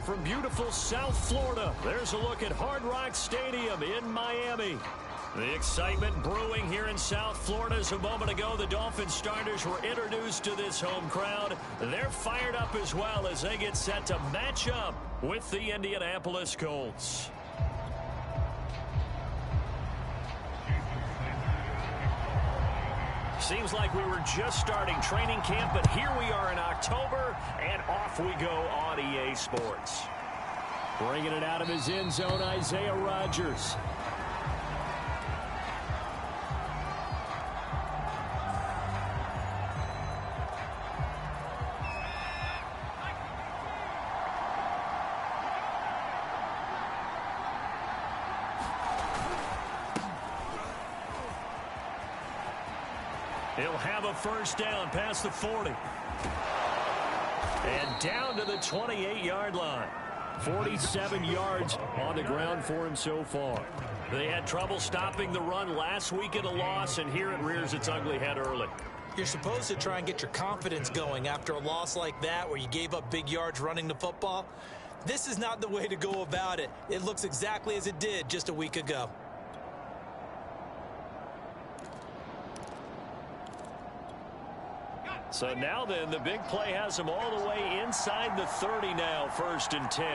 from beautiful South Florida. There's a look at Hard Rock Stadium in Miami. The excitement brewing here in South Florida. As a moment ago, the Dolphins starters were introduced to this home crowd. They're fired up as well as they get set to match up with the Indianapolis Colts. Seems like we were just starting training camp, but here we are in October, and off we go on EA Sports. Bringing it out of his end zone, Isaiah Rodgers. He'll have a first down past the 40. And down to the 28-yard line. 47 yards on the ground for him so far. They had trouble stopping the run last week in a loss, and here it rears its ugly head early. You're supposed to try and get your confidence going after a loss like that where you gave up big yards running the football. This is not the way to go about it. It looks exactly as it did just a week ago. So now then, the big play has him all the way inside the 30 now, 1st and 10.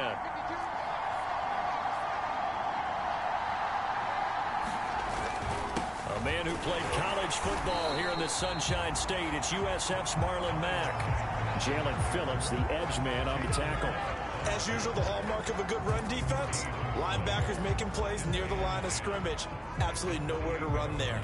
A man who played college football here in the Sunshine State, it's USF's Marlon Mack. Jalen Phillips, the edge man on the tackle. As usual, the hallmark of a good run defense, linebackers making plays near the line of scrimmage. Absolutely nowhere to run there.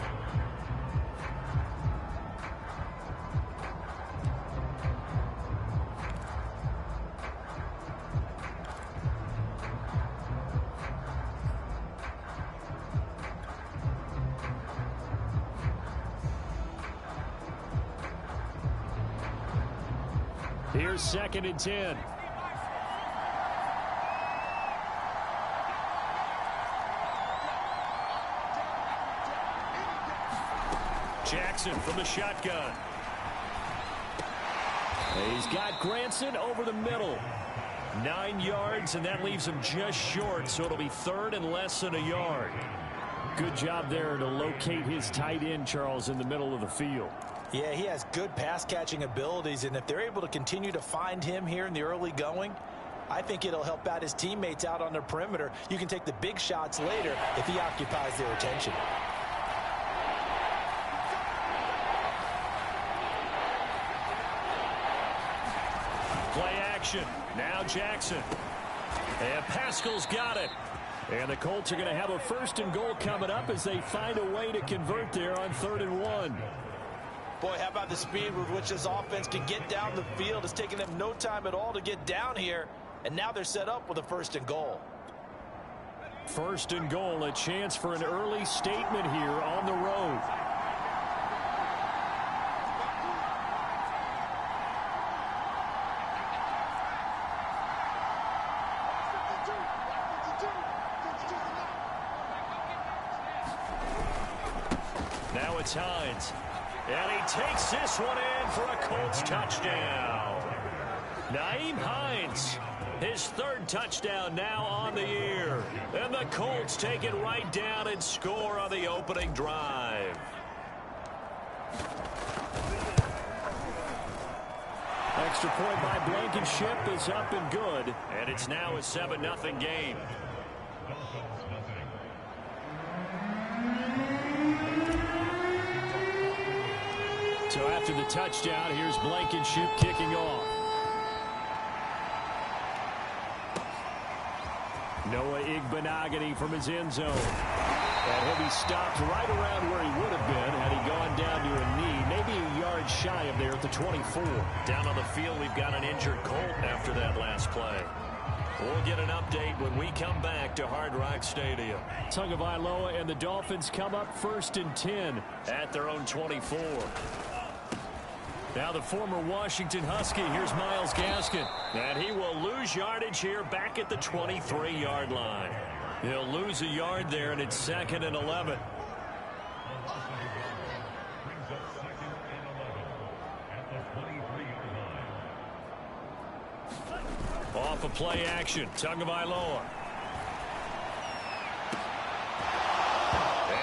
Here's 2nd and 10. Jackson from the shotgun. He's got Granson over the middle. 9 yards, and that leaves him just short, so it'll be 3rd and less than a yard. Good job there to locate his tight end, Charles, in the middle of the field. Yeah, he has good pass-catching abilities, and if they're able to continue to find him here in the early going, I think it'll help out his teammates out on the perimeter. You can take the big shots later if he occupies their attention. Play action. Now Jackson. And Pascal's got it. And the Colts are going to have a 1st and goal coming up as they find a way to convert there on 3rd and 1. Boy, how about the speed with which this offense can get down the field? It's taken them no time at all to get down here, and now they're set up with a 1st and goal. 1st and goal, a chance for an early statement here on the road. Now it's Hines. And he takes this one in for a Colts touchdown. Nyheim Hines, his 3rd touchdown now on the year. And the Colts take it right down and score on the opening drive. Extra point by Blankenship is up and good. And it's now a 7-0 game. So after the touchdown, here's Blankenship kicking off. Noah Igbenogany from his end zone. And he'll be stopped right around where he would have been had he gone down to a knee, maybe a yard shy of there at the 24. Down on the field, we've got an injured Colt after that last play. We'll get an update when we come back to Hard Rock Stadium. Tagovailoa and the Dolphins come up 1st and 10 at their own 24. Now the former Washington Husky, here's Myles Gaskin. And he will lose yardage here back at the 23-yard line. He'll lose a yard there, and it's 2nd and 11. Off of play action, Tagovailoa.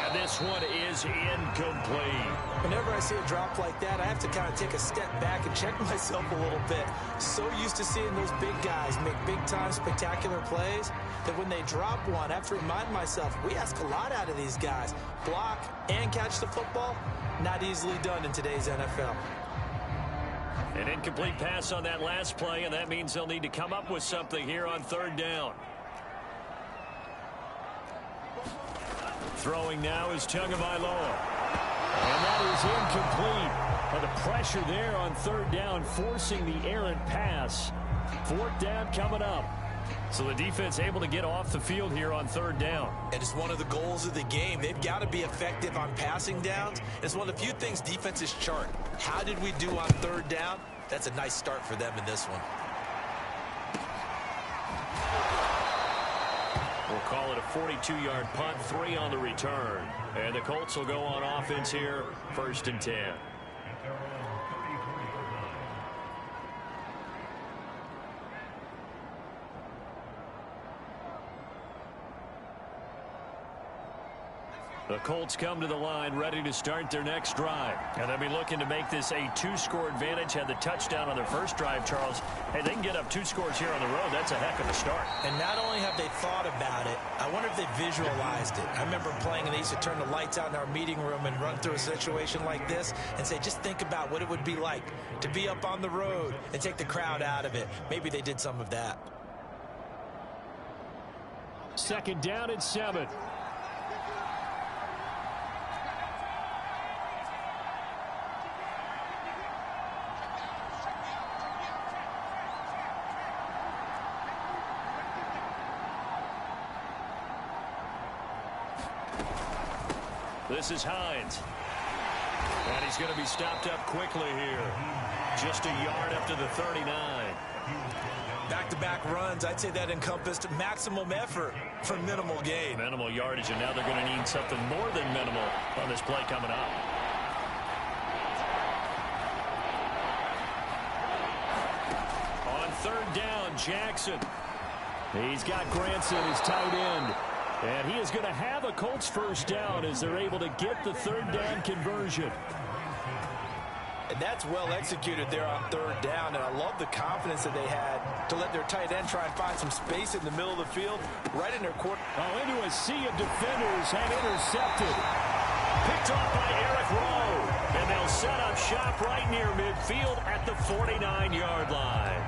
And this one is incomplete. Whenever I see a drop like that, I have to kind of take a step back and check myself a little bit. So used to seeing those big guys make big-time spectacular plays that when they drop one, I have to remind myself, we ask a lot out of these guys. Block and catch the football, not easily done in today's NFL. An incomplete pass on that last play, and that means they'll need to come up with something here on third down. Throwing now is Tagovailoa. And that is incomplete. But the pressure there on third down, forcing the errant pass. Fourth down coming up. So the defense able to get off the field here on third down. And it's one of the goals of the game. They've got to be effective on passing downs. It's one of the few things defenses chart. How did we do on third down? That's a nice start for them in this one. We'll call it a 42-yard punt, 3 on the return. And the Colts will go on offense here, 1st and 10. The Colts come to the line ready to start their next drive. And they'll be looking to make this a 2-score advantage. Had the touchdown on their first drive, Charles. Hey, they can get up 2 scores here on the road. That's a heck of a start. And not only have they thought about it, I wonder if they visualized it. I remember playing and they used to turn the lights out in our meeting room and run through a situation like this and say, just think about what it would be like to be up on the road and take the crowd out of it. Maybe they did some of that. 2nd down and 7. This is Hines. And he's going to be stopped up quickly here. Just a yard up to the 39. Back-to-back runs, I'd say that encompassed maximum effort for minimal gain. Minimal yardage, and now they're going to need something more than minimal on this play coming up. On 3rd down, Jackson. He's got Granson, his tight end. And he is going to have a Colts 1st down as they're able to get the 3rd down conversion. And that's well executed there on 3rd down. And I love the confidence that they had to let their tight end try and find some space in the middle of the field, right in their court. Oh, into a sea of defenders and intercepted. Picked off by Eric Rowe. And they'll set up shop right near midfield at the 49-yard line.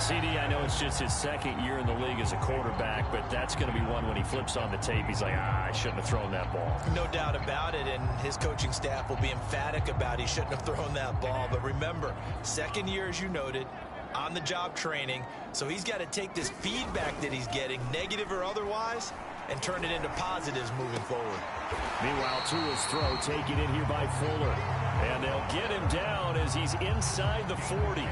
CD, I know it's just his 2nd year in the league as a quarterback, but that's going to be one when he flips on the tape. He's like, I shouldn't have thrown that ball. No doubt about it, and his coaching staff will be emphatic about he shouldn't have thrown that ball. But remember, 2nd year, as you noted, on-the-job training, so he's got to take this feedback that he's getting, negative or otherwise, and turn it into positives moving forward. Meanwhile, Tua's throw taken in here by Fuller. And they'll get him down as he's inside the 40.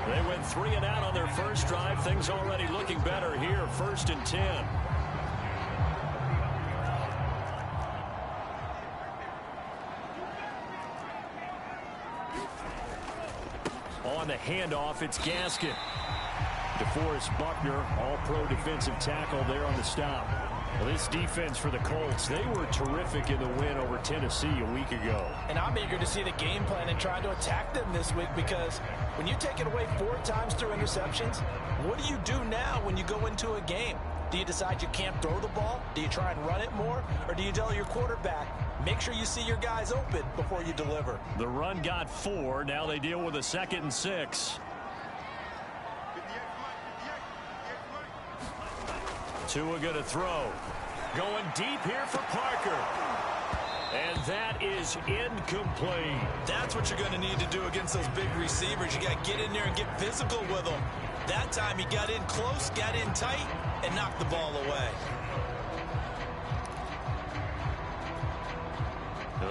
They went 3 and out on their first drive. Things already looking better here. 1st and 10. On the handoff, it's Gaskin. DeForest Buckner, all-pro defensive tackle there on the stop. Well, this defense for the Colts, they were terrific in the win over Tennessee a week ago. And I'm eager to see the game plan and try to attack them this week, because when you take it away 4 times through interceptions, what do you do now when you go into a game? Do you decide you can't throw the ball? Do you try and run it more? Or do you tell your quarterback, make sure you see your guys open before you deliver? The run got 4. Now they deal with a 2nd and 6. Tua going to throw. Going deep here for Parker. And that is incomplete. That's what you're going to need to do against those big receivers. You got to get in there and get physical with them. That time he got in close, got in tight, and knocked the ball away.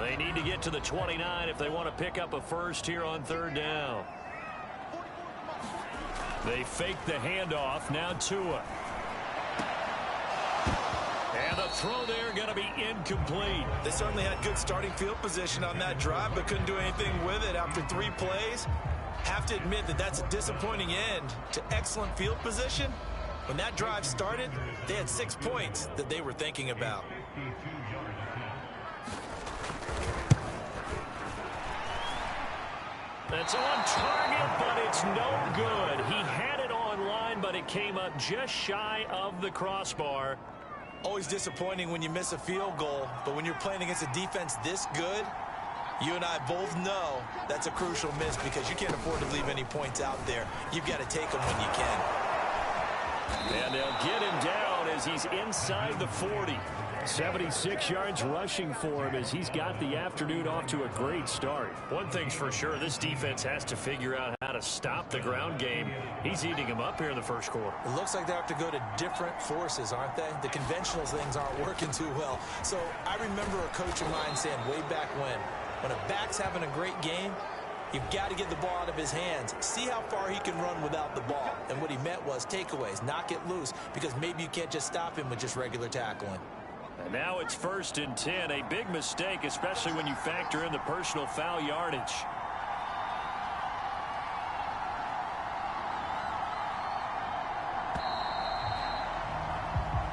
They need to get to the 29 if they want to pick up a first here on 3rd down. They fake the handoff. Now Tua. And the throw there going to be incomplete. They certainly had good starting field position on that drive, but couldn't do anything with it after 3 plays. Have to admit that that's a disappointing end to excellent field position. When that drive started, they had 6 points that they were thinking about. That's on target, but it's no good. He had it on line, but it came up just shy of the crossbar. Always disappointing when you miss a field goal, but when you're playing against a defense this good, you and I both know that's a crucial miss because you can't afford to leave any points out there. You've got to take them when you can. And they'll get him down as he's inside the 40. 76 yards rushing for him as he's got the afternoon off to a great start. One thing's for sure, this defense has to figure out how to stop the ground game. He's eating him up here in the first quarter. It looks like they have to go to different forces, aren't they? The conventional things aren't working too well. So I remember a coach of mine saying way back when a back's having a great game, you've got to get the ball out of his hands. See how far he can run without the ball. And what he meant was takeaways, knock it loose, because maybe you can't just stop him with just regular tackling. And now it's 1st and 10. A big mistake, especially when you factor in the personal foul yardage.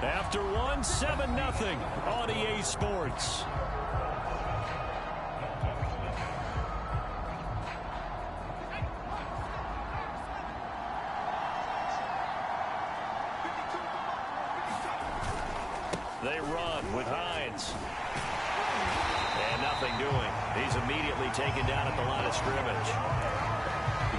After one, 7-0 on EA Sports. They run with Hines. And nothing doing. He's immediately taken down at the line of scrimmage.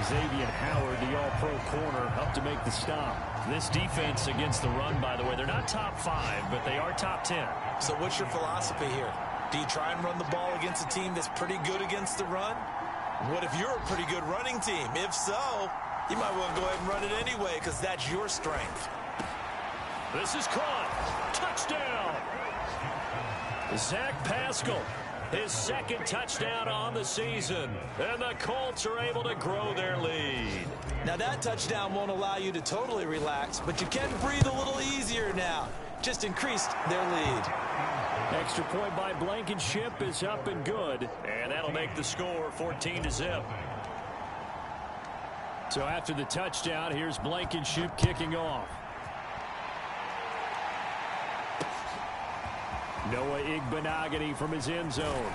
Xavier Howard, the all-pro corner, up to make the stop. This defense against the run, by the way, they're not top 5, but they are top 10. So what's your philosophy here? Do you try and run the ball against a team that's pretty good against the run? What if you're a pretty good running team? If so, you might want to go ahead and run it anyway because that's your strength. This is caught. Touchdown. Zach Pascal, his 2nd touchdown on the season. And the Colts are able to grow their lead. Now that touchdown won't allow you to totally relax, but you can breathe a little easier now. Just increased their lead. Extra point by Blankenship is up and good. And that'll make the score 14-0. So after the touchdown, here's Blankenship kicking off. Noah Igbenogany from his end zone.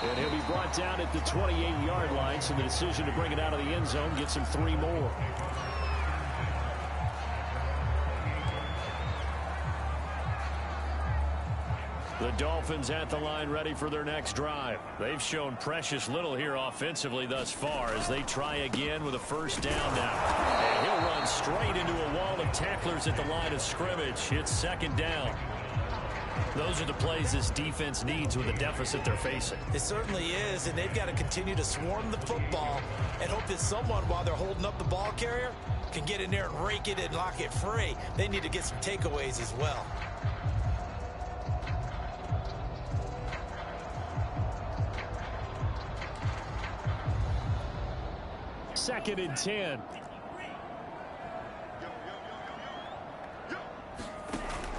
And he'll be brought down at the 28-yard line, so the decision to bring it out of the end zone gets him 3 more. The Dolphins at the line ready for their next drive. They've shown precious little here offensively thus far as they try again with a 1st down now. And he'll run straight into a wall of tacklers at the line of scrimmage. It's 2nd down. Those are the plays this defense needs with the deficit they're facing. It certainly is, and they've got to continue to swarm the football and hope that someone, while they're holding up the ball carrier, can get in there and rake it and lock it free. They need to get some takeaways as well. Second and 10.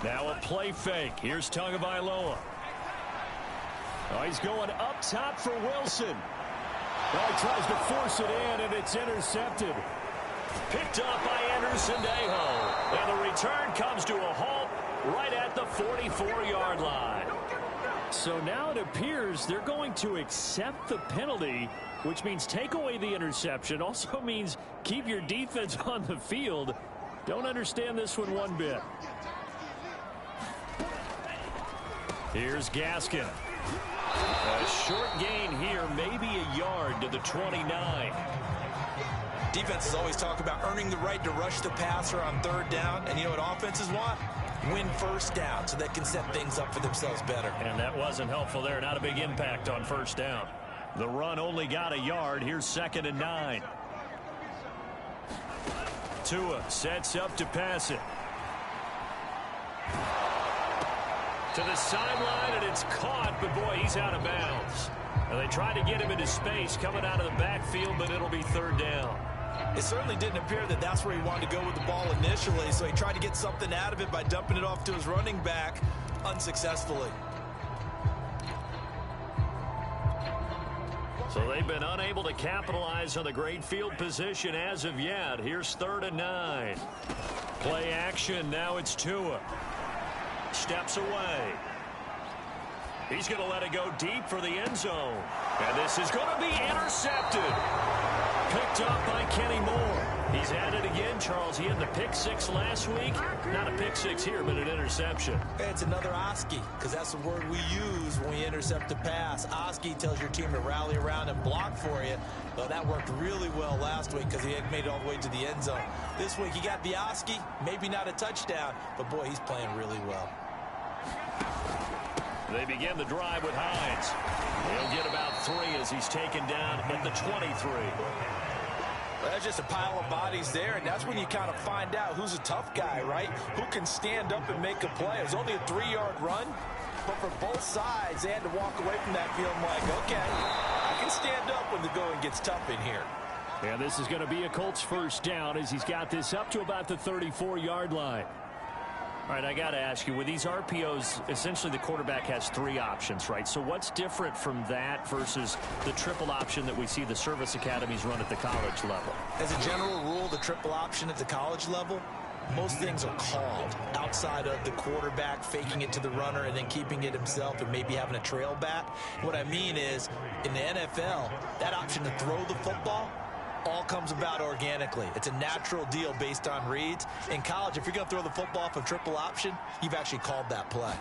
Now a play fake. Here's Tagovailoa. Oh, he's going up top for Wilson. Oh, he tries to force it in, and it's intercepted. Picked up by Anderson-Dejo. And the return comes to a halt right at the 44-yard line. So now it appears they're going to accept the penalty, which means take away the interception. Also means keep your defense on the field. Don't understand this one bit. Here's Gaskin. A short gain here, maybe a yard to the 29. Defenses always talk about earning the right to rush the passer on 3rd down. And you know what offenses want? Win 1st down so they can set things up for themselves better. And that wasn't helpful there. Not a big impact on 1st down. The run only got a yard. Here's 2nd and 9. Tua sets up to pass it. To the sideline, and it's caught, but boy, he's out of bounds. And they try to get him into space coming out of the backfield, but it'll be 3rd down. It certainly didn't appear that that's where he wanted to go with the ball initially, so he tried to get something out of it by dumping it off to his running back unsuccessfully. So they've been unable to capitalize on the great field position as of yet. Here's 3rd and 9. Play action. Now it's Tua. Steps away. He's going to let it go deep for the end zone. And this is going to be intercepted. Picked up by Kenny Moore. He's at it again, Charles. He had the pick 6 last week. Not a pick 6 here, but an interception. It's another Oski, because that's the word we use when we intercept a pass. Oski tells your team to rally around and block for you. Well, that worked really well last week because he had made it all the way to the end zone. This week he got the Oski, maybe not a touchdown, but boy, he's playing really well. They begin the drive with Hines. He'll get about 3 as he's taken down at the 23. Well, that's just a pile of bodies there, and that's when you kind of find out who's a tough guy, right? Who can stand up and make a play. It was only a 3-yard run, but for both sides, they had to walk away from that feeling like, okay, I can stand up when the going gets tough in here. And this is going to be a Colts first down as he's got this up to about the 34-yard line. All right, I got to ask you, with these RPOs, essentially the quarterback has 3 options, right? So what's different from that versus the triple option that we see the service academies run at the college level? As a general rule, the triple option at the college level, most things are called outside of the quarterback faking it to the runner and then keeping it himself and maybe having a trail back. What I mean is, in the NFL, that option to throw the football all comes about organically. It's a natural deal based on reads. In college, if you're going to throw the football off a triple option, you've actually called that play.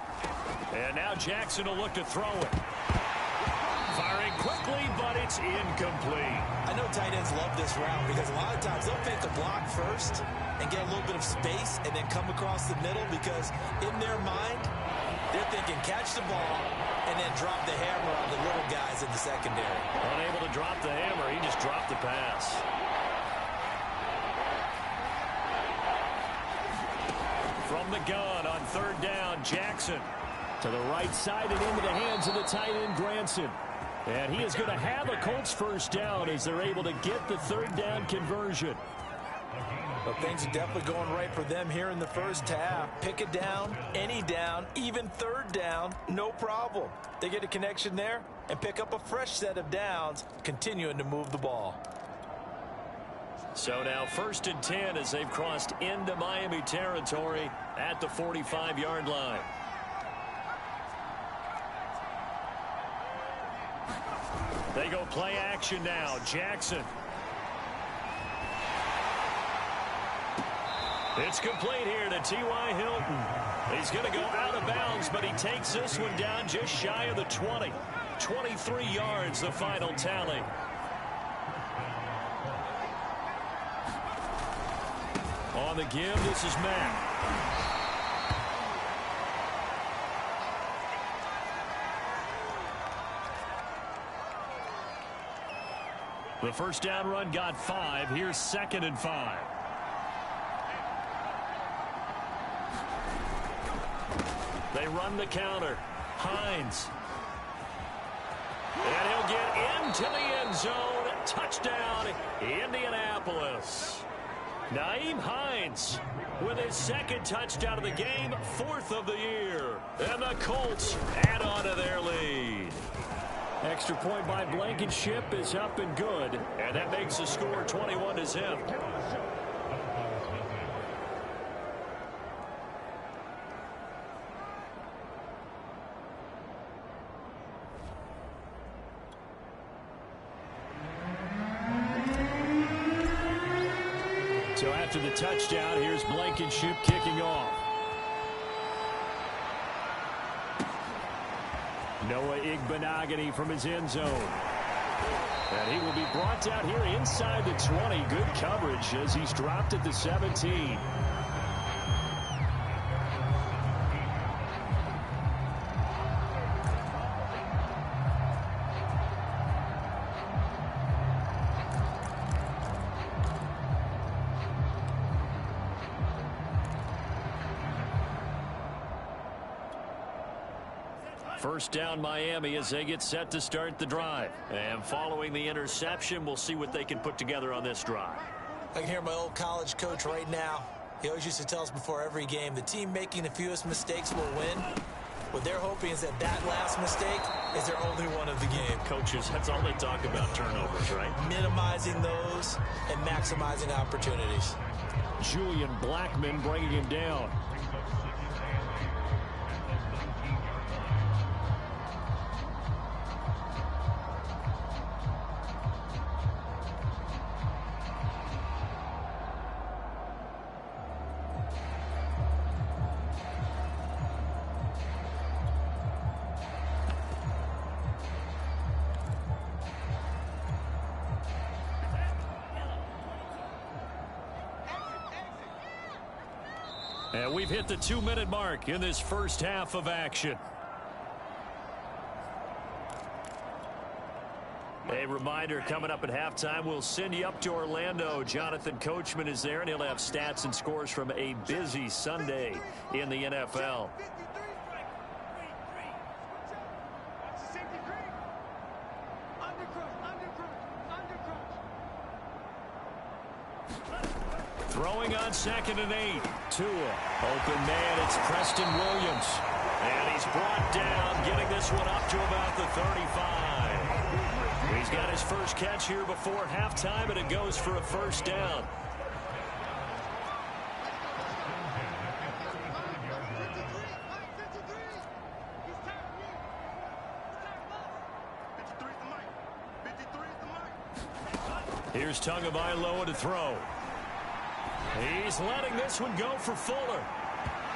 And now Jackson will look to throw it. Firing quickly, but it's incomplete. I know tight ends love this route because a lot of times they'll fake a block first and get a little bit of space and then come across the middle because in their mind, they're thinking catch the ball and then drop the hammer on the little guys in the secondary. Unable to drop the hammer, he just dropped the pass. From the gun on 3rd down, Jackson to the right side and into the hands of the tight end, Granson. And he is going to have a Colts first down as they're able to get the 3rd down conversion. Well, things are definitely going right for them here in the first half. Pick it down, any down, even 3rd down, no problem. They get a connection there and pick up a fresh set of downs, continuing to move the ball. So now 1st and 10 as they've crossed into Miami territory at the 45-yard line. They go play action now. Jackson. It's complete here to T.Y. Hilton. He's going to go out of bounds, but he takes this one down just shy of the 20. 23 yards, the final tally. On the give, this is Matt. The first down run got 5. Here's 2nd and 5. They run the counter. Hines. And he'll get into the end zone. Touchdown, Indianapolis. Nyheim Hines with his 2nd touchdown of the game, 4th of the year. And the Colts add on to their lead. Extra point by Blankenship is up and good. And that makes the score 21-0. So after the touchdown, here's Blankenship kicking off. Noah Igbenogany from his end zone. And he will be brought down here inside the 20. Good coverage as he's dropped at the 17. First down Miami as they get set to start the drive. And following the interception, we'll see what they can put together on this drive. I can hear my old college coach right now. He always used to tell us before every game, the team making the fewest mistakes will win. What they're hoping is that last mistake is their only one of the game. Coaches, that's all they talk about, turnovers, right? Minimizing those and maximizing opportunities. Julian Blackman bringing him down. And we've hit the 2-minute mark in this first half of action. A reminder, coming up at halftime, we'll send you up to Orlando. Jonathan Coachman is there, and he'll have stats and scores from a busy Sunday in the NFL. Throwing on 2nd and 8. Tua. Open man, it's Preston Williams. And he's brought down, getting this one up to about the 35. He's got his first catch here before halftime, and it goes for a first down. Here's Tagovailoa to throw. He's letting this one go for Fuller.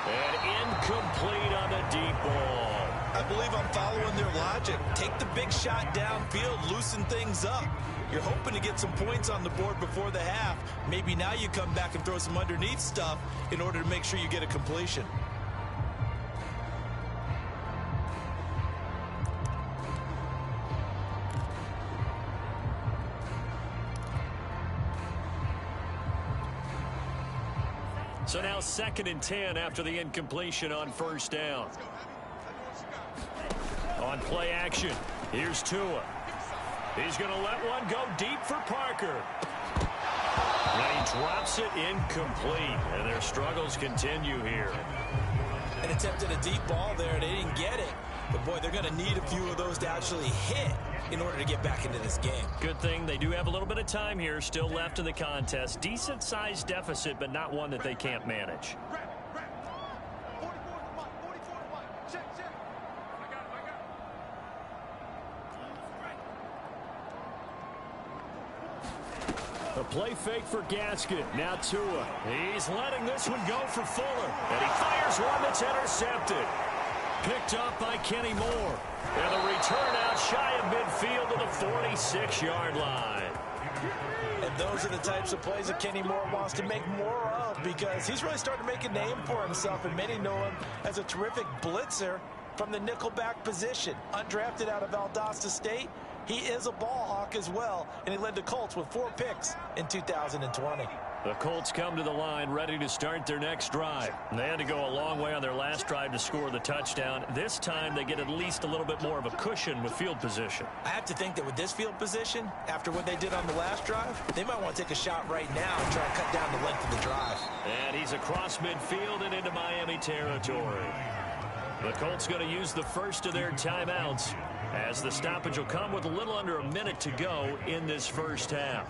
And incomplete on the deep ball. I believe I'm following their logic. Take the big shot downfield, loosen things up. You're hoping to get some points on the board before the half. Maybe now you come back and throw some underneath stuff in order to make sure you get a completion. So now 2nd and 10 after the incompletion on first down. On play action, here's Tua. He's going to let one go deep for Parker. And he drops it incomplete, and their struggles continue here. An attempt at a deep ball there. They didn't get it. But, boy, they're going to need a few of those to actually hit in order to get back into this game. Good thing they do have a little bit of time here still left in the contest. Decent-sized deficit, but not one that they can't manage. A play fake for Gaskin. Now Tua. He's letting this one go for Fuller. And he fires one that's intercepted. Picked up by Kenny Moore. And the return out shy of midfield to the 46-yard line. And those are the types of plays that Kenny Moore wants to make more of, because he's really starting to make a name for himself, and many know him as a terrific blitzer from the nickelback position. Undrafted out of Valdosta State, he is a ball hawk as well, and he led the Colts with 4 picks in 2020. The Colts come to the line ready to start their next drive. They had to go a long way on their last drive to score the touchdown. This time they get at least a little bit more of a cushion with field position. I have to think that with this field position, after what they did on the last drive, they might want to take a shot right now and try to cut down the length of the drive. And he's across midfield and into Miami territory. The Colts going to use the first of their timeouts, as the stoppage will come with a little under a minute to go in this first half.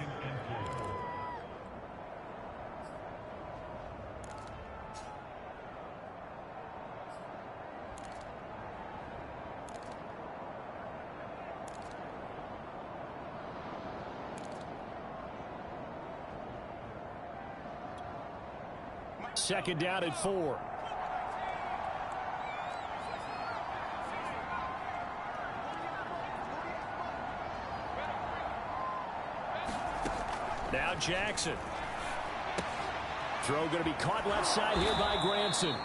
Second down at 4. Now Jackson. Throw going to be caught left side here by Granson.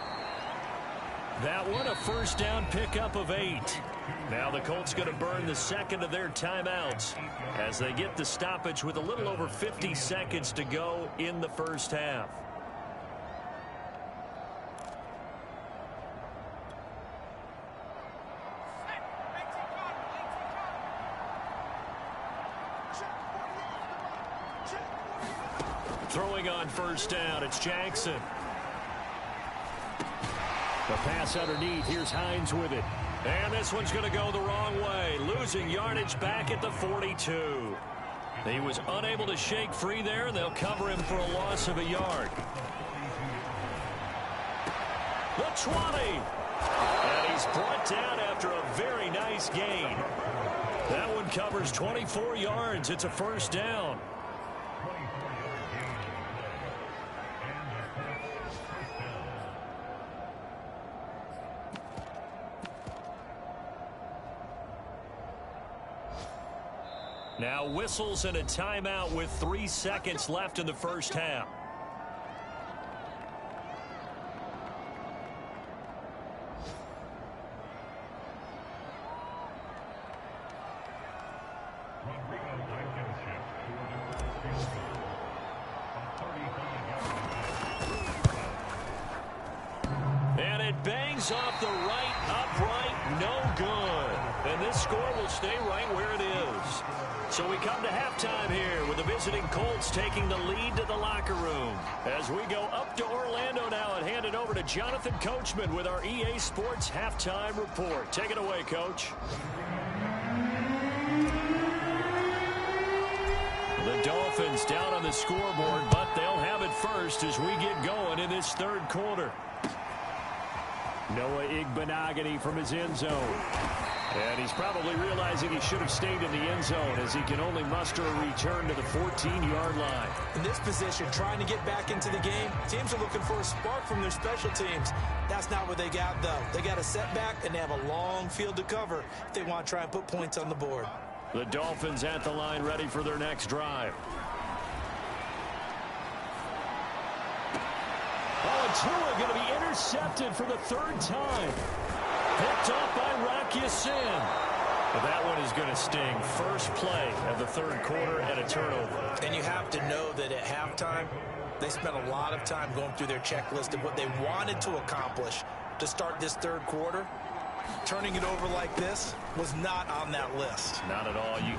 That one a first down pickup of 8. Now the Colts going to burn the second of their timeouts as they get the stoppage with a little over 50 seconds to go in the first half. Throwing on first down, it's Jackson. The pass underneath, here's Hines with it. And this one's going to go the wrong way, losing yardage back at the 42. He was unable to shake free there, and they'll cover him for a loss of a yard. The 20. And he's brought down after a very nice gain. That one covers 24 yards. It's a first down. Now whistles and a timeout with 3 seconds left in the first half. And it bangs off the right upright, no good. And this score will stay right where it is. So we come to halftime here with the visiting Colts taking the lead to the locker room. As we go up to Orlando now and hand it over to Jonathan Coachman with our EA Sports Halftime Report. Take it away, Coach. The Dolphins down on the scoreboard, but they'll have it first as we get going in this third quarter. Noah Igbenogany from his end zone. And he's probably realizing he should have stayed in the end zone as he can only muster a return to the 14-yard line. In this position, trying to get back into the game, teams are looking for a spark from their special teams. That's not what they got, though. They got a setback, and they have a long field to cover if they want to try and put points on the board. The Dolphins at the line ready for their next drive. Oh, and Tua going to be intercepted for the third time. Picked off by Rocky Sin. But that one is going to sting. First play of the third quarter and a turnover. And you have to know that at halftime, they spent a lot of time going through their checklist of what they wanted to accomplish to start this third quarter. Turning it over like this was not on that list. Not at all. And you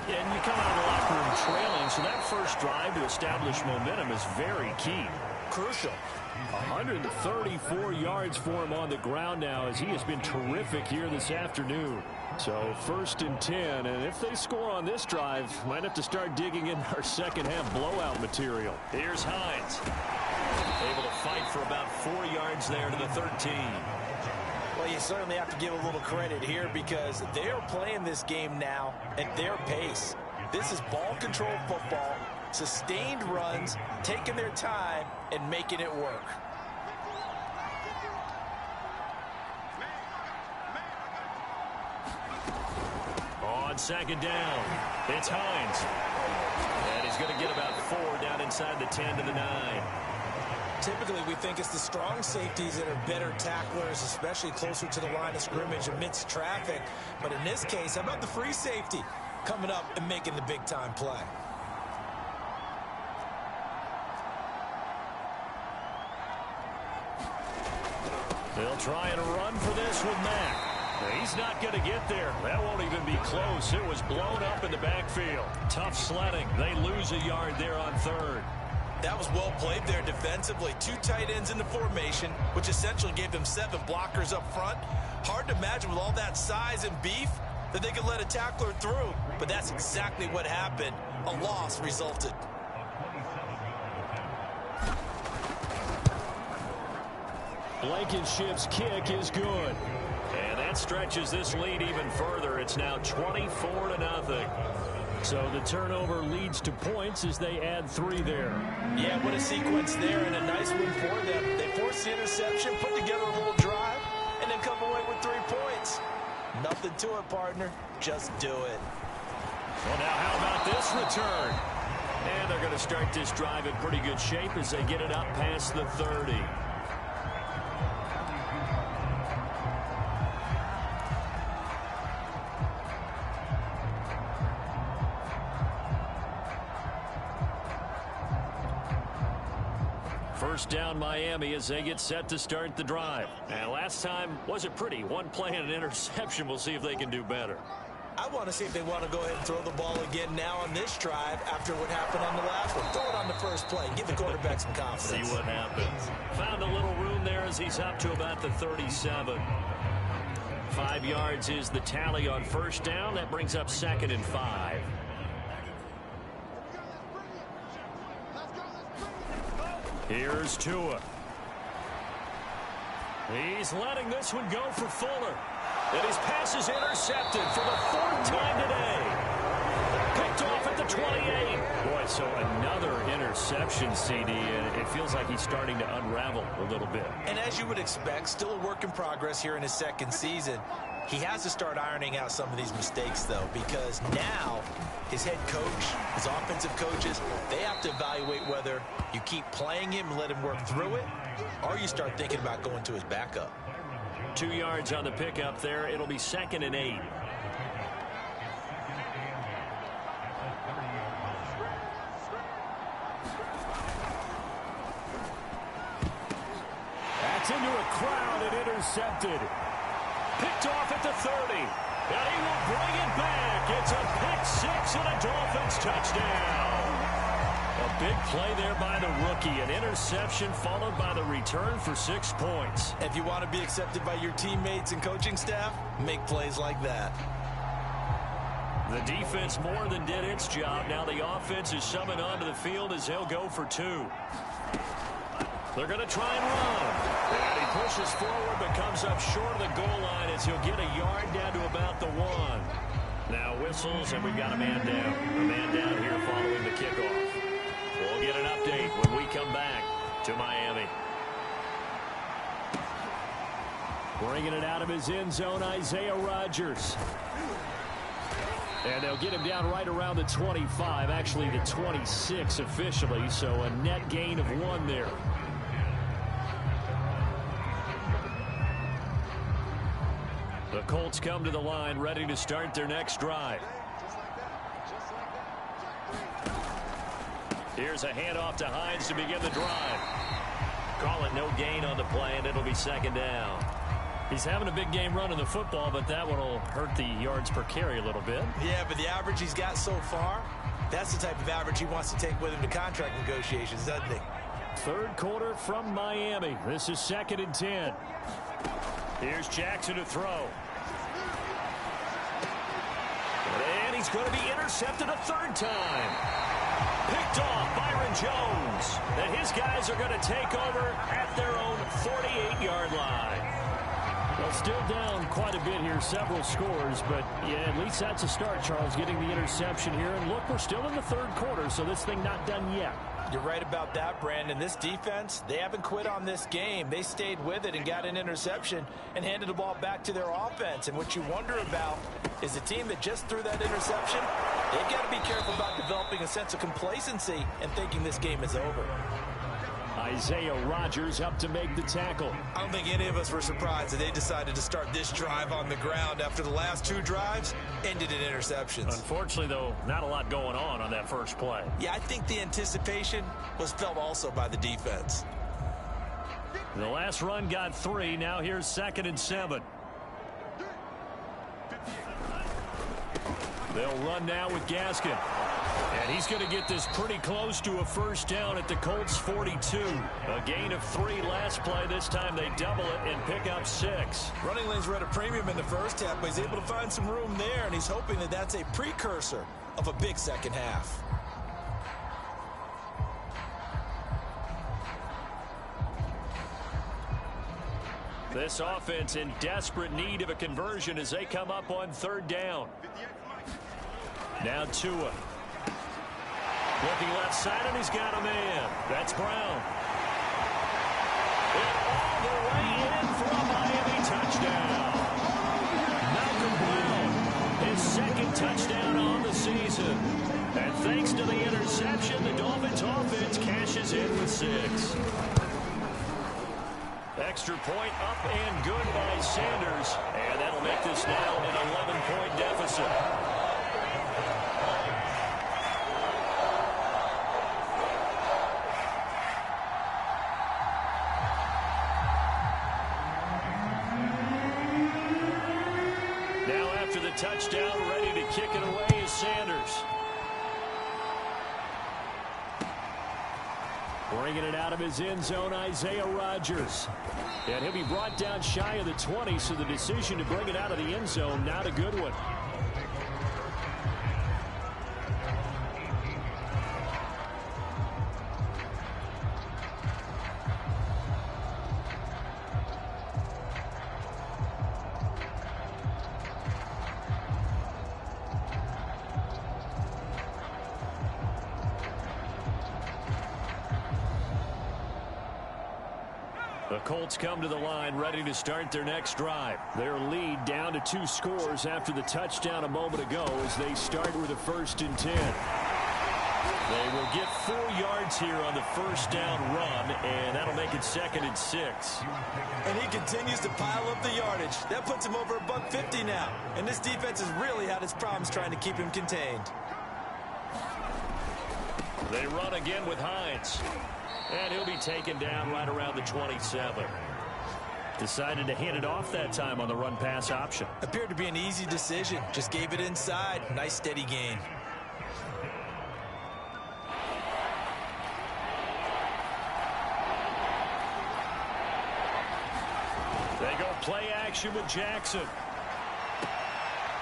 come out of the locker room trailing, so that first drive to establish momentum is very key. Crucial. 134 yards for him on the ground now as he has been terrific here this afternoon. So first and 10, and if they score on this drive, might have to start digging in our second half blowout material. Here's Hines. Able to fight for about 4 yards there to the 13. Well, you certainly have to give a little credit here because they're playing this game now at their pace. This is ball control football, sustained runs, taking their time, and making it work. On second down, it's Hines. And he's going to get about 4 down inside the 10 to the 9. Typically, we think it's the strong safeties that are better tacklers, especially closer to the line of scrimmage amidst traffic. But in this case, how about the free safety coming up and making the big-time play? They'll try and run for this with Mack. He's not going to get there. That won't even be close. It was blown up in the backfield. Tough sledding. They lose a yard there on third. That was well played there defensively. 2 tight ends in the formation, which essentially gave them 7 blockers up front. Hard to imagine with all that size and beef that they could let a tackler through. But that's exactly what happened. A loss resulted. Blankenship's kick is good. And that stretches this lead even further. It's now 24-0. So the turnover leads to points as they add 3 there. Yeah, what a sequence there and a nice win for them. They forced the interception, put together a little drive, and then come away with 3 points. Nothing to it, partner. Just do it. Well, now how about this return? And they're going to start this drive in pretty good shape as they get it up past the 30. First down Miami as they get set to start the drive. And last time wasn't pretty. 1 play and an interception. We'll see if they can do better. I want to see if they want to go ahead and throw the ball again now on this drive after what happened on the last one. Throw it on the first play. Give the quarterback some confidence. See what happens. Found a little room there as he's up to about the 37. 5 yards is the tally on first down. That brings up 2nd and 5. Here's Tua. He's letting this one go for Fuller. And his pass is intercepted for the 4th time today. Picked off at the 28. Boy, so another interception, CD, and it feels like he's starting to unravel a little bit. And as you would expect, still a work in progress here in his 2nd season. He has to start ironing out some of these mistakes, though, because now his head coach, his offensive coaches, they have to evaluate whether you keep playing him and let him work through it, or you start thinking about going to his backup. 2 yards on the pickup there. It'll be 2nd and 8. That's into a crowd and intercepted. Picked off at the 30. And he will bring it back. It's a pick 6 and a Dolphins touchdown. A big play there by the rookie. An interception followed by the return for 6 points. If you want to be accepted by your teammates and coaching staff, make plays like that. The defense more than did its job. Now the offense is summoned onto the field as they'll go for 2. They're going to try and run. And he pushes forward but comes up short of the goal line as he'll get a yard down to about the 1. Now whistles, and we've got a man down. A man down here following the kickoff. We'll get an update when we come back to Miami. Bringing it out of his end zone, Isaiah Rodgers. And they'll get him down right around the 25, actually the 26 officially, so a net gain of 1 there. The Colts come to the line, ready to start their next drive. Here's a handoff to Hines to begin the drive. Call it no gain on the play, and it'll be 2nd down. He's having a big game running the football, but that one will hurt the yards per carry a little bit. Yeah, but the average he's got so far, that's the type of average he wants to take with him to contract negotiations, doesn't he? 3rd quarter from Miami. This is 2nd and 10. Here's Jackson to throw. And he's going to be intercepted a 3rd time. Picked off Byron Jones. And his guys are going to take over at their own 48-yard line. Well, still down quite a bit here, several scores, but yeah, at least that's a start, Charles, getting the interception here. And look, we're still in the 3rd quarter, so this thing not done yet. You're right about that, Brandon. This defense, they haven't quit on this game. They stayed with it and got an interception and handed the ball back to their offense. And what you wonder about is the team that just threw that interception, they've got to be careful about developing a sense of complacency and thinking this game is over. Isaiah Rodgers up to make the tackle. I don't think any of us were surprised that they decided to start this drive on the ground after the last 2 drives ended in interceptions. Unfortunately, though, not a lot going on that first play. Yeah, I think the anticipation was felt also by the defense. The last run got 3. Now here's 2nd and 7. They'll run now with Gaskin. And he's going to get this pretty close to a 1st down at the Colts 42. A gain of 3 last play. This time they double it and pick up 6. Running lanes were at a premium in the first half, but he's able to find some room there, and he's hoping that that's a precursor of a big second half. This offense in desperate need of a conversion as they come up on 3rd down. Now Tua. Looking left side, and he's got a man. That's Brown. And all the way in for a Miami touchdown. Malcolm Brown, his 2nd touchdown on the season. And thanks to the interception, the Dolphins offense cashes in with 6. Extra point up and good by Sanders. And that'll make this now an 11-point deficit. Touchdown, ready Bringing it out of his end zone, Isaiah Rodgers. And he'll be brought down shy of the 20, so the decision to bring it out of the end zone, not a good one. The Colts come to the line ready to start their next drive. Their lead down to 2 scores after the touchdown a moment ago as they start with a 1st and 10. They will get 4 yards here on the first down run, and that'll make it 2nd and 6. And he continues to pile up the yardage. That puts him over $150 now. And this defense has really had its problems trying to keep him contained. They run again with Hines. And he'll be taken down right around the 27. Decided to hand it off that time on the run-pass option. Appeared to be an easy decision. Just gave it inside. Nice steady gain. They go play action with Jackson.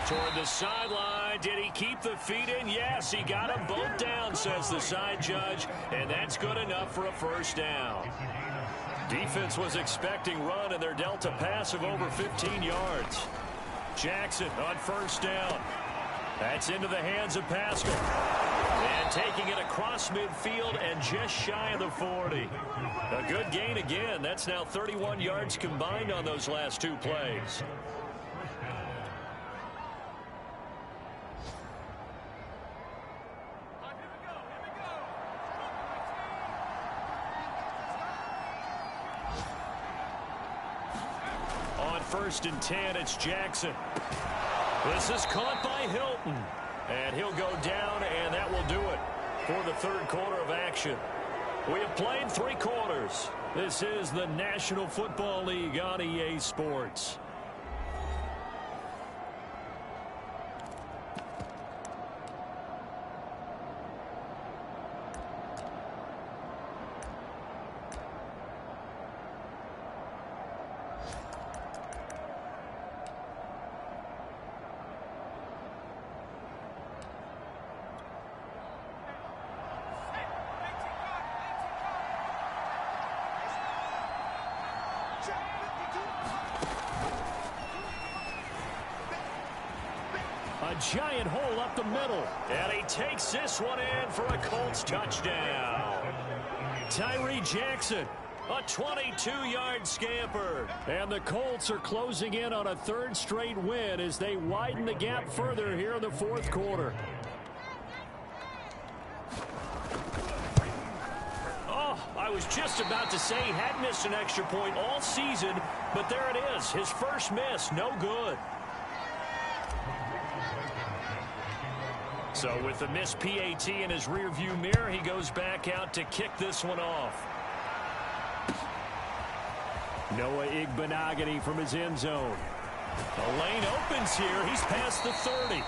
Toward the sideline. Did he keep the feet in? Yes, he got them both down, says the side judge. And that's good enough for a first down. Defense was expecting run, and they're dealt a pass of over 15 yards. Jackson on first down. That's into the hands of Pascal. And taking it across midfield and just shy of the 40. A good gain again. That's now 31 yards combined on those last 2 plays. On 1st and 10, it's Jackson. This is caught by Hilton. And he'll go down, and that will do it for the 3rd quarter of action. We have played 3 quarters. This is the National Football League on EA Sports. A giant hole up the middle. And he takes this one in for a Colts touchdown. Tyree Jackson, a 22-yard scamper. And the Colts are closing in on a 3rd straight win as they widen the gap further here in the 4th quarter. Oh, I was just about to say he had missed an extra point all season, but there it is. His first miss, no good. So with the missed PAT in his rearview mirror, he goes back out to kick this one off. Noah Igbenogany from his end zone. The lane opens here. He's past the 30.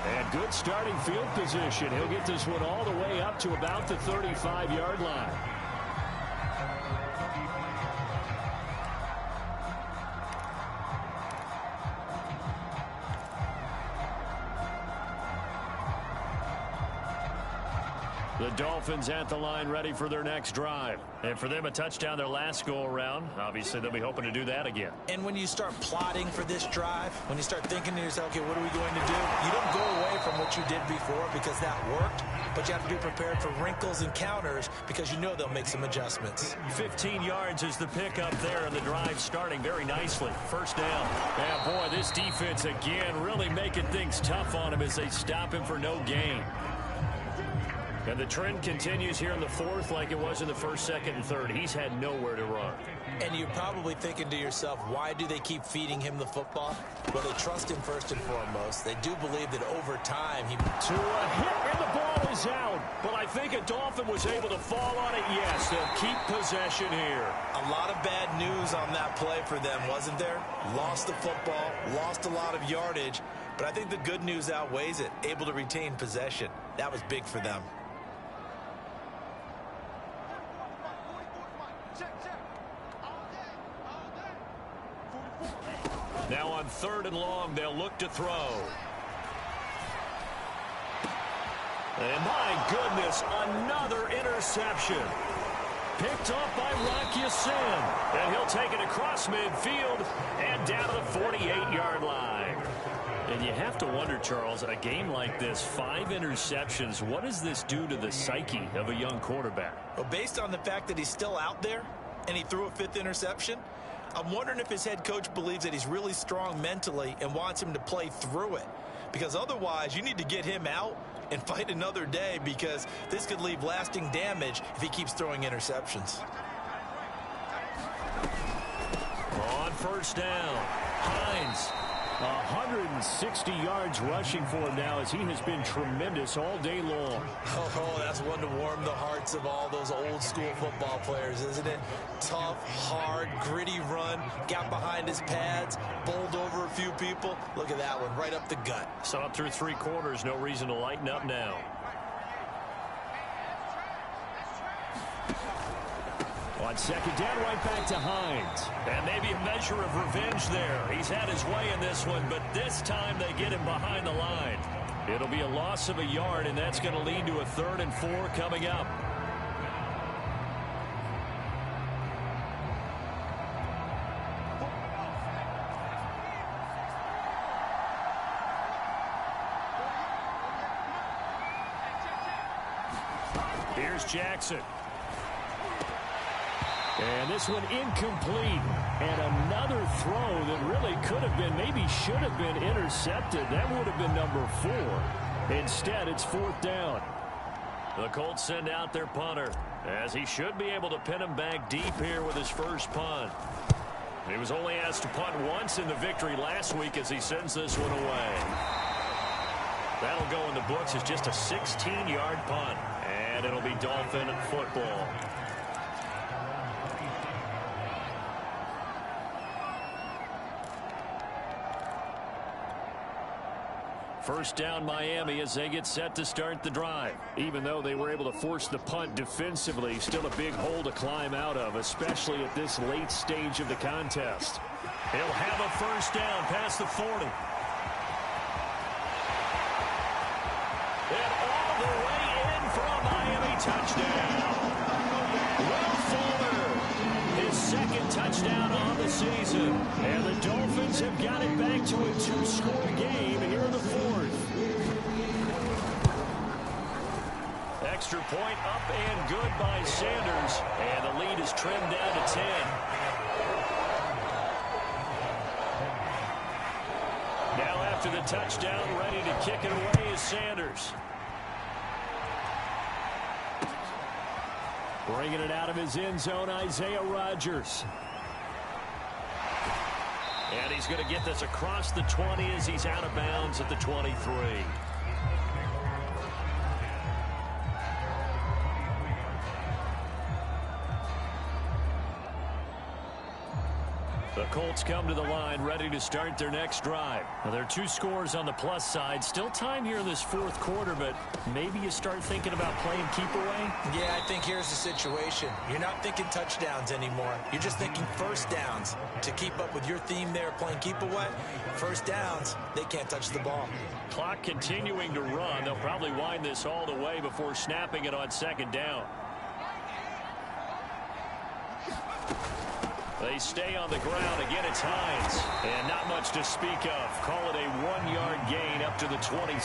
And good starting field position. He'll get this one all the way up to about the 35-yard line. The Dolphins at the line ready for their next drive. And for them, a touchdown their last go-around. Obviously, they'll be hoping to do that again. And when you start plotting for this drive, when you start thinking to yourself, okay, what are we going to do? You don't go away from what you did before because that worked, but you have to be prepared for wrinkles and counters because you know they'll make some adjustments. 15 yards is the pickup there, and the drive starting very nicely. First down. And boy, this defense again really making things tough on him as they stop him for no gain. And the trend continues here in the 4th like it was in the 1st, 2nd, and 3rd. He's had nowhere to run. And you're probably thinking to yourself, why do they keep feeding him the football? Well, they trust him first and foremost. They do believe that over time he... To a hit, and the ball is out. But I think a Dolphin was able to fall on it. Yes, they'll keep possession here. A lot of bad news on that play for them, wasn't there? Lost the football, lost a lot of yardage. But I think the good news outweighs it. Able to retain possession. That was big for them. Now on 3rd and long, they'll look to throw. And my goodness, another interception. Picked off by Rock Ya-Sin. And he'll take it across midfield and down to the 48-yard line. And you have to wonder, Charles, a game like this, 5 interceptions, what does this do to the psyche of a young quarterback? Well, based on the fact that he's still out there and he threw a 5th interception, I'm wondering if his head coach believes that he's really strong mentally and wants him to play through it. Because otherwise, you need to get him out and fight another day, because this could leave lasting damage if he keeps throwing interceptions. On 1st down, Hines. 160 yards rushing for him now, as he has been tremendous all day long. Oh, that's one to warm the hearts of all those old school football players, isn't it? Tough, hard, gritty run, got behind his pads, bowled over a few people. Look at that one, right up the gut. Saw it through 3 quarters, no reason to lighten up now. On 2nd down, right back to Hines. And maybe a measure of revenge there. He's had his way in this one, but this time they get him behind the line. It'll be a loss of a yard, and that's going to lead to a 3rd and 4 coming up. Here's Jackson. And this one incomplete. And another throw that really could have been, maybe should have been intercepted. That would have been number 4. Instead, it's 4th down. The Colts send out their punter, as he should be able to pin him back deep here with his first punt. He was only asked to punt once in the victory last week, as he sends this one away. That'll go in the books as just a 16-yard punt. And it'll be Dolphin football. First down, Miami, as they get set to start the drive. Even though they were able to force the punt defensively, still a big hole to climb out of, especially at this late stage of the contest. He'll have a first down past the 40. And all the way in for a Miami touchdown. Will Fuller, his 2nd touchdown on the season. And the Dolphins have got it back to a 2-score game here in the 4th. Extra point up and good by Sanders. And the lead is trimmed down to 10. Now after the touchdown, ready to kick it away is Sanders. Bringing it out of his end zone, Isaiah Rodgers. And he's going to get this across the 20 as he's out of bounds at the 23. The Colts come to the line, ready to start their next drive. Now, there are 2 scores on the plus side. Still time here in this 4th quarter, but maybe you start thinking about playing keep away? Yeah, I think here's the situation. You're not thinking touchdowns anymore. You're just thinking first downs. To keep up with your theme there, playing keep away, first downs, they can't touch the ball. Clock continuing to run. They'll probably wind this all the way before snapping it on 2nd down. They stay on the ground. Again, it's Hines. And not much to speak of. Call it a 1-yard gain up to the 26.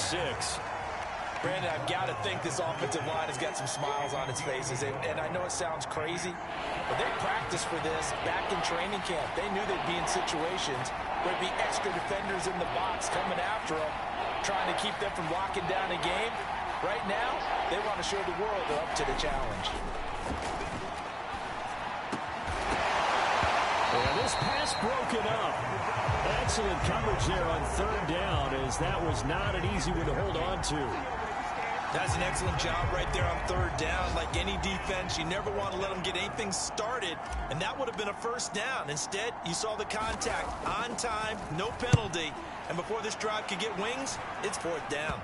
Brandon, I've got to think this offensive line has got some smiles on its faces. And I know it sounds crazy, but they practiced for this back in training camp. They knew they'd be in situations where there'd be extra defenders in the box coming after them, trying to keep them from locking down a game. Right now, they want to show the world they're up to the challenge. And this pass broken up. Excellent coverage there on 3rd down, as that was not an easy one to hold on to. That's an excellent job right there on 3rd down. Like any defense, you never want to let them get anything started, and that would have been a first down. Instead, you saw the contact on time, no penalty, and before this drive could get wings, it's 4th down.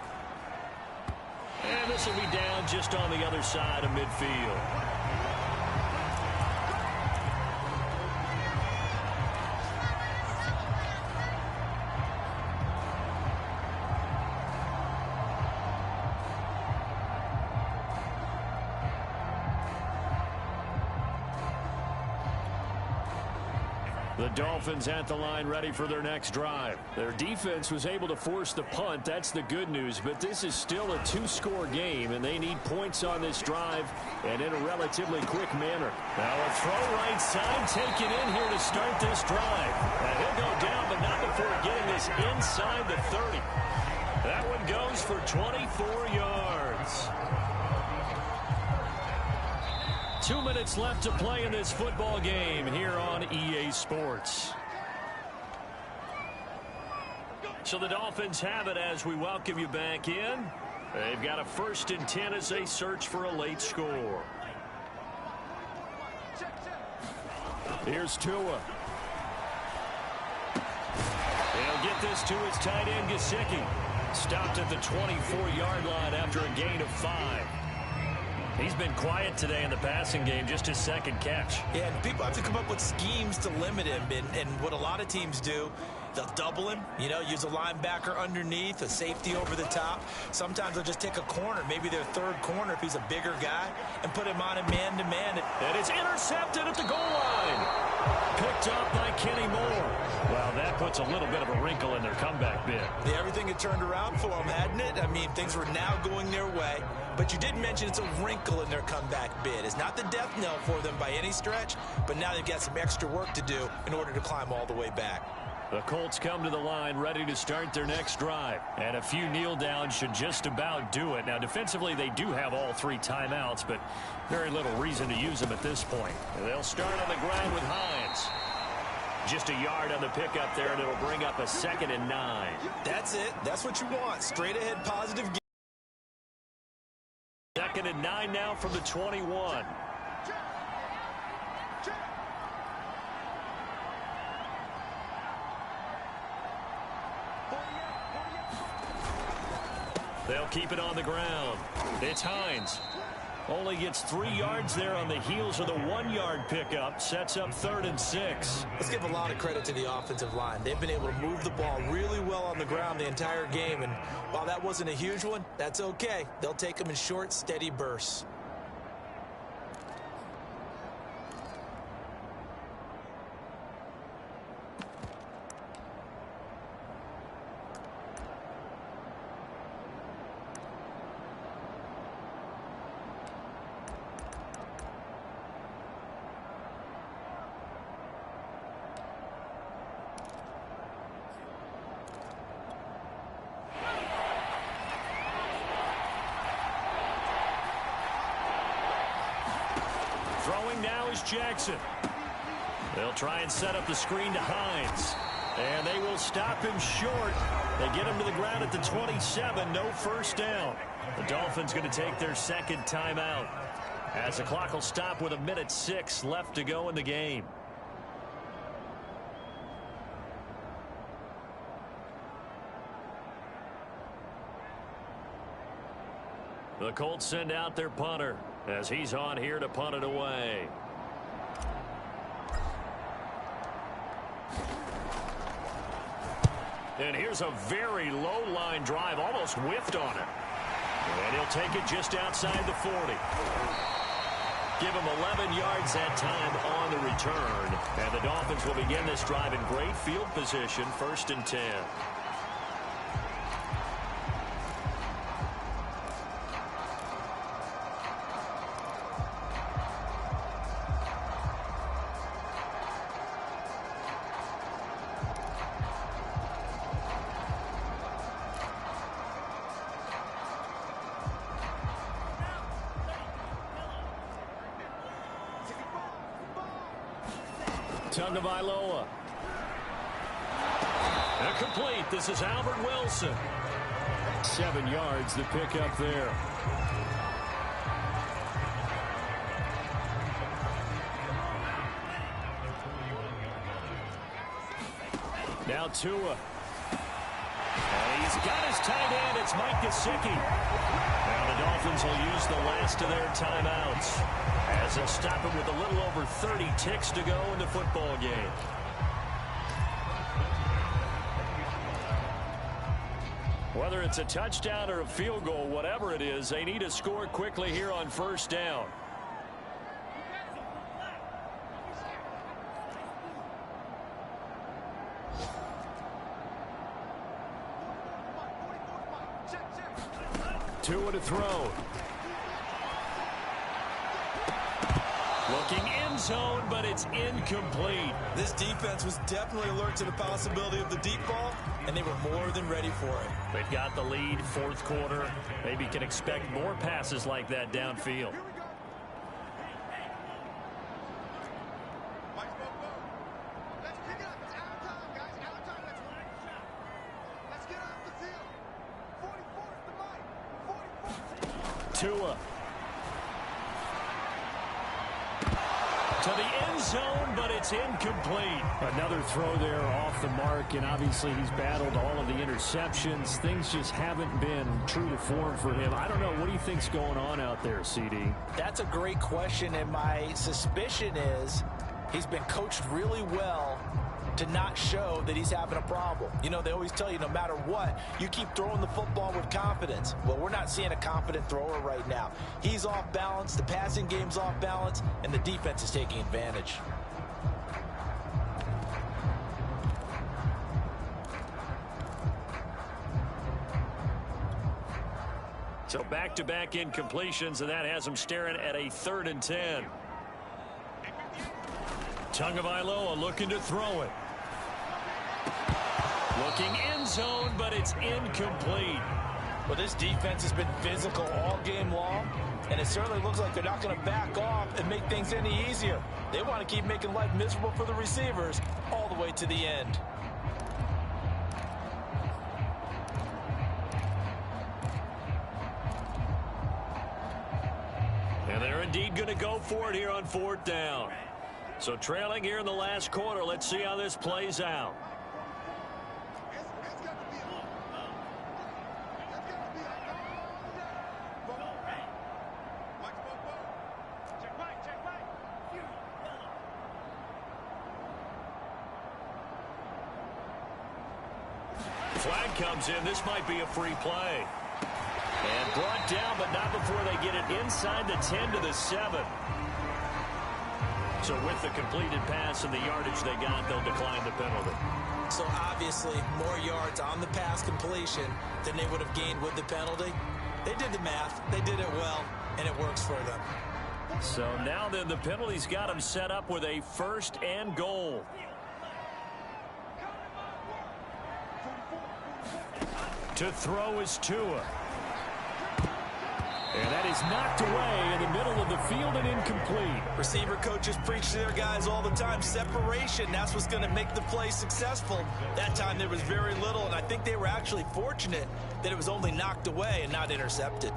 And this will be down just on the other side of midfield. The Dolphins at the line ready for their next drive. Their defense was able to force the punt. That's the good news. But this is still a two-score game, and they need points on this drive and in a relatively quick manner. Now a throw right side taken in here to start this drive. Now he'll go down, but not before getting this inside the 30. That one goes for 24 yards. 2 minutes left to play in this football game here on EA Sports. So the Dolphins have it as we welcome you back in. They've got a 1st and 10 as they search for a late score. Here's Tua. He'll get this to his tight end, Gesicki. Stopped at the 24-yard line after a gain of 5. He's been quiet today in the passing game, just his 2nd catch. Yeah, and people have to come up with schemes to limit him. And what a lot of teams do, they'll double him, use a linebacker underneath, a safety over the top. Sometimes they'll just take a corner, maybe their 3rd corner if he's a bigger guy, and put him on a man-to-man. And it's intercepted at the goal line. Picked up by Kenny Moore. Well, that puts a little bit of a wrinkle in their comeback bid. Yeah, everything had turned around for them, hadn't it? I mean, things were now going their way. But you did mention it's a wrinkle in their comeback bid. It's not the death knell for them by any stretch, but now they've got some extra work to do in order to climb all the way back. The Colts come to the line ready to start their next drive. And a few kneel downs should just about do it. Now, defensively, they do have all 3 timeouts, but very little reason to use them at this point. They'll start on the ground with Hines. Just a yard on the pickup there, and it'll bring up a 2nd and 9. That's it. That's what you want. Straight ahead positive game. 2nd and 9 now from the 21. They'll keep it on the ground. It's Hines. Only gets 3 yards there on the heels of the 1-yard pickup. Sets up 3rd and 6. Let's give a lot of credit to the offensive line. They've been able to move the ball really well on the ground the entire game. And while that wasn't a huge one, that's okay. They'll take them in short, steady bursts. Throwing now is Jackson. They'll try and set up the screen to Hines. And they will stop him short. They get him to the ground at the 27. No first down. The Dolphins going to take their 2nd timeout, as the clock will stop with 1:06 left to go in the game. The Colts send out their punter as he's on here to punt it away. And here's a very low line drive, almost whiffed on it. And he'll take it just outside the 40. Give him 11 yards that time on the return. And the Dolphins will begin this drive in great field position, 1st and 10. Tagovailoa. Incomplete. This is Albert Wilson. 7 yards, the pickup there. Now Tua. And he's got his tight end. It's Mike Gesicki. Now the Dolphins will use the last of their timeouts, as they'll stop him with a little over 30 ticks to go in the football game. Whether it's a touchdown or a field goal, whatever it is, they need to score quickly here on 1st down. Tua to throw. Looking end zone, but it's incomplete. This defense was definitely alert to the possibility of the deep ball, and they were more than ready for it. They've got the lead, fourth quarter. Maybe can expect more passes like that downfield. Tua. To the end zone, but it's incomplete. Another throw there off the mark, and obviously he's battled all of the interceptions. Things just haven't been true to form for him. I don't know. What do you think's going on out there, CD? That's a great question, and my suspicion is he's been coached really well to not show that he's having a problem. You know, they always tell you no matter what, you keep throwing the football with confidence. Well, we're not seeing a confident thrower right now. He's off balance, the passing game's off balance, and the defense is taking advantage. So back-to-back incompletions, and that has him staring at a 3rd and 10. Tagovailoa looking to throw it. Looking end zone, but it's incomplete. Well, this defense has been physical all game long, and it certainly looks like they're not going to back off and make things any easier. They want to keep making life miserable for the receivers all the way to the end. And they're indeed going to go for it here on 4th down. So trailing here in the last quarter, let's see how this plays out. Flag comes in. This might be a free play. And brought down, but not before they get it inside the 10 to the 7. So with the completed pass and the yardage they got, they'll decline the penalty. So obviously more yards on the pass completion than they would have gained with the penalty. They did the math. They did it well, and it works for them. So now then, the penalty's got them set up with a 1st and goal. To throw is Tua. And that is knocked away in the middle of the field and incomplete. Receiver coaches preach to their guys all the time. Separation, that's what's going to make the play successful. That time there was very little, and I think they were actually fortunate that it was only knocked away and not intercepted.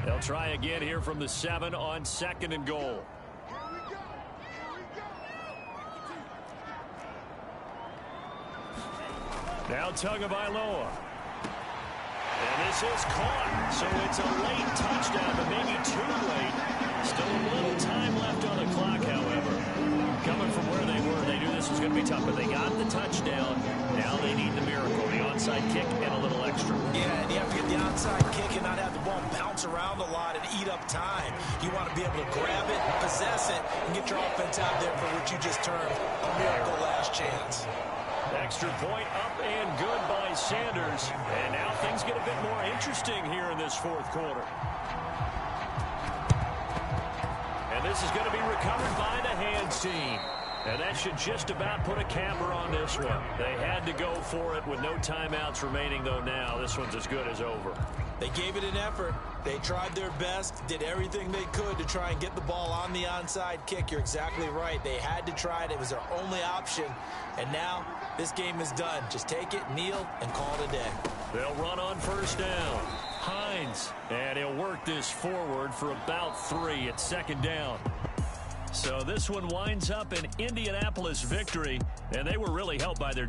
They'll try again here from the 7 on 2nd and goal. Now Tagovailoa. And this is caught. So it's a late touchdown, but maybe too late. Still a little time left on the clock, however. Coming from where they were, they knew this was going to be tough, but they got the touchdown. Now they need the miracle, the onside kick and a little extra. Yeah, and you have to get the onside kick and not have the ball bounce around a lot and eat up time. You want to be able to grab it, possess it, and get your offense out there for what you just termed a miracle last chance. Extra point up and good by Sanders. And now things get a bit more interesting here in this 4th quarter. And this is going to be recovered by the hands team. And that should just about put a capper on this one. They had to go for it with no timeouts remaining, though now this one's as good as over. They gave it an effort. They tried their best, did everything they could to try and get the ball on the onside kick. You're exactly right. They had to try it. It was their only option. And now this game is done. Just take it, kneel, and call it a day. They'll run on 1st down. Hines, and he'll work this forward for about 3 at 2nd down. So this one winds up an Indianapolis victory, and they were really helped by their